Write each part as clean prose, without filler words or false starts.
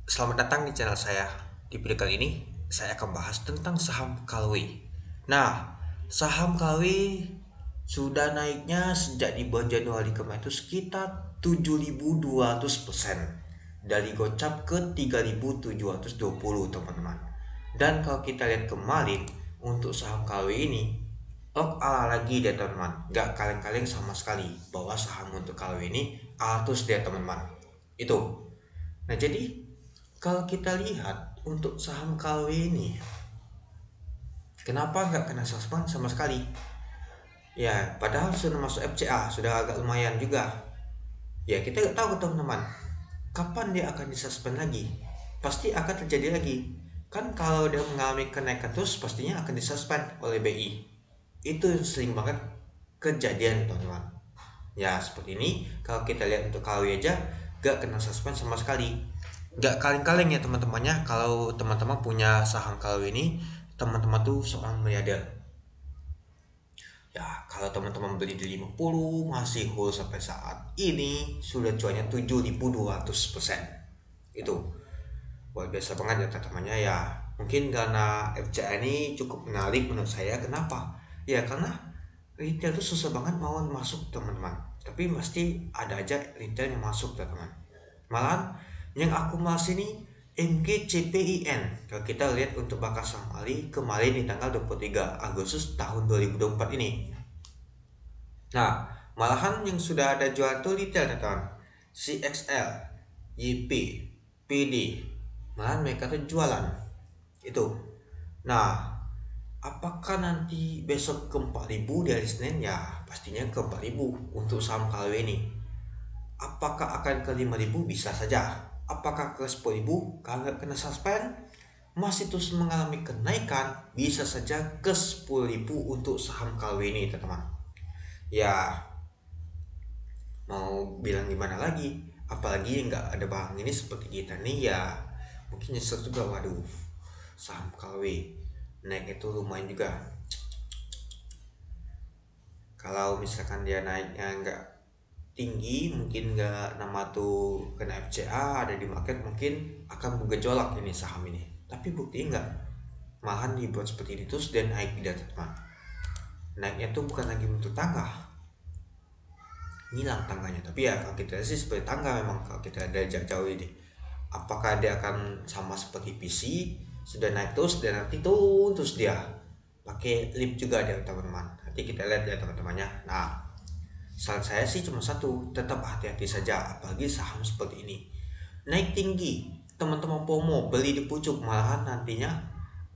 Selamat datang di channel saya. Di video kali ini, saya akan bahas tentang saham Kalwi. Nah, saham Kalwi sudah naiknya sejak di bulan Januari kemarin itu sekitar 7.200%. Dari gocap ke 3.720 teman-teman. Dan kalau kita lihat kemarin, untuk saham Kalwi ini, ala lagi dia teman-teman. Gak kaleng-kaleng sama sekali bahwa saham untuk Kalwi ini atus dia teman-teman. Itu. Nah, jadi kalau kita lihat untuk saham KW ini, kenapa nggak kena suspend sama sekali? Ya, padahal sudah masuk FCA, sudah agak lumayan juga. Ya, kita nggak tahu teman-teman, kapan dia akan disuspend lagi. Pasti akan terjadi lagi. Kan kalau dia mengalami kenaikan terus, pastinya akan disuspend oleh BI. Itu sering banget kejadian teman-teman. Ya, seperti ini, kalau kita lihat untuk KW aja, nggak kena suspend sama sekali. Nggak kaleng-kaleng ya teman-temannya, kalau teman-teman punya saham kalau ini, teman-teman tuh seorang miliarder. Ya, kalau teman-teman beli di 50 masih hold sampai saat ini sudah cuannya 7.200%. Itu luar biasa banget ya teman-temannya ya. Mungkin karena FCA ini cukup menarik menurut saya. Kenapa? Ya karena retail itu susah banget mau masuk teman-teman. Tapi pasti ada aja retail yang masuk teman-teman. Malahan yang akumulasi ini MGCPIN. Kalau kita lihat untuk bakas saham Ali kemarin di tanggal 23 Agustus tahun 2024 ini. Nah, malahan yang sudah ada jual tuh retail teman. CXL, YP, PD. Malahan mereka tuh jualan. Itu. Nah, apakah nanti besok ke 4.000 di hari Senin? Ya, pastinya ke 4.000 untuk saham KW ini. Apakah akan ke 5.000? Bisa saja. Apakah ke 10.000? Kalau nggak kena suspend, masih terus mengalami kenaikan, bisa saja ke 10.000 untuk saham KW ini, teman-teman. Ya, mau bilang gimana lagi? Apalagi nggak ada barang ini seperti kita nih ya. Mungkin nyesel juga, waduh, saham KW naik itu lumayan juga. Kalau misalkan dia naiknya nggak tinggi, mungkin nggak nama tuh kena FCA ada di market, mungkin akan bergejolak ini saham ini. Tapi bukti enggak, malahan dibuat seperti ini terus dan naik tidak teman. Naiknya tuh bukan lagi bentuk tangga, hilang tangganya. Tapi ya kalau kita sih seperti tangga memang kalau kita ada jauh ini. Apakah dia akan sama seperti PC sudah naik terus dan nanti turun terus dia pakai lip juga dia teman-teman. Nanti kita lihat ya teman-temannya. Nah, saran saya sih cuma satu, tetap hati-hati saja, apalagi saham seperti ini. Naik tinggi, teman-teman FOMO, beli di pucuk, malahan nantinya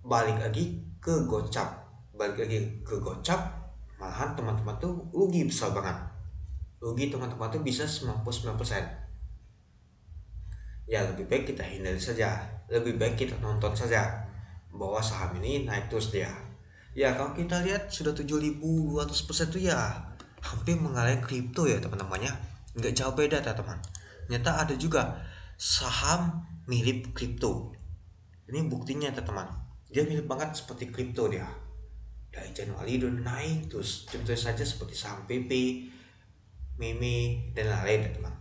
balik lagi ke gocap. Balik lagi ke gocap, malahan teman-teman tuh rugi besar banget. Rugi teman-teman tuh bisa 99%. Ya lebih baik kita hindari saja, lebih baik kita nonton saja bahwa saham ini naik terus dia. Ya kalau kita lihat sudah 7.200% tuh ya hampir mengalahkan kripto ya teman-temannya. Nggak jauh beda teman-teman. Ternyata ada juga saham mirip kripto. Ini buktinya teman-teman. Dia mirip banget seperti kripto dia. Dari Januari udah naik terus. Contohnya saja seperti saham PP, Mimi dan lain-lain teman.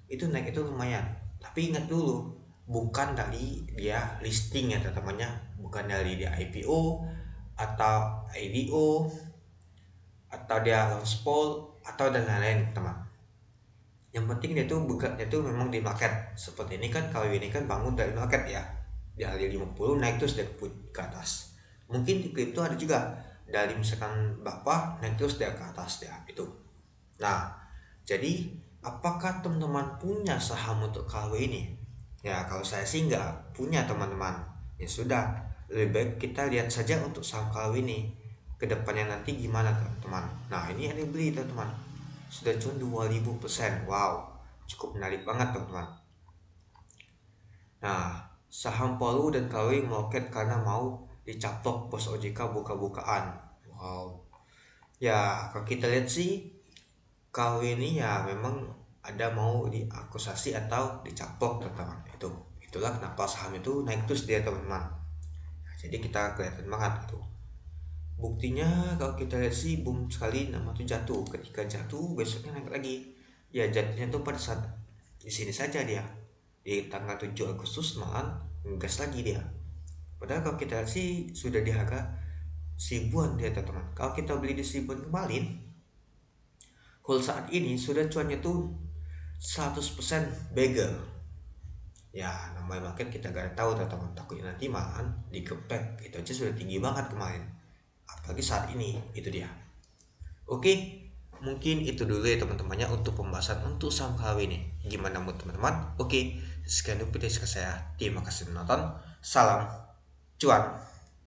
Itu naik itu lumayan. Tapi ingat dulu, bukan dari dia listing ya teman-temannya, bukan dari dia IPO atau IDO atau dia launch poll atau dan lain-lain teman. Yang penting dia tuh bukannya tuh memang di market. Seperti ini kan kalau ini kan bangun dari market ya. Di harga 50 naik terus dia ke atas. Mungkin di kripto ada juga dari misalkan Bapak naik terus dia ke atas dia itu. Nah, jadi apakah teman-teman punya saham untuk KW ini? Ya, kalau saya sih nggak punya teman-teman. Ya sudah, lebih baik kita lihat saja untuk saham KW ini. Kedepannya nanti gimana teman-teman. Nah, ini ada yang beli teman-teman. Sudah cuma 2.000%. Wow, cukup menarik banget teman-teman. Nah, saham Palu dan KW meroket karena mau dicaplok pos OJK buka-bukaan. Wow. Ya, kalau kita lihat sih KW ini ya memang ada mau diakusasi atau dicaplok teman-teman. Itulah kenapa saham itu naik terus dia teman-teman. Jadi kita kelihatan banget itu. Buktinya kalau kita lihat sih boom sekali nama tuh jatuh. Ketika jatuh besoknya naik lagi. Ya jatuhnya tuh pada saat di sini saja dia. di tanggal 7 Agustus malah ngegas lagi dia. Padahal kalau kita lihat sih sudah di harga seribuan dia teman-teman. Kalau kita beli di seribuan kemarin, kalau saat ini sudah cuannya tuh 100% bagel. Ya namanya market kita gak tahu teman-teman, takutnya nanti malah digepek. Itu aja sudah tinggi banget kemarin, apalagi saat ini. Itu dia. Oke, mungkin itu dulu ya teman-temannya untuk pembahasan untuk saham KW ini. Gimana menurut teman-teman? Oke, sekian dulu video saya. Terima kasih menonton. Salam cuan.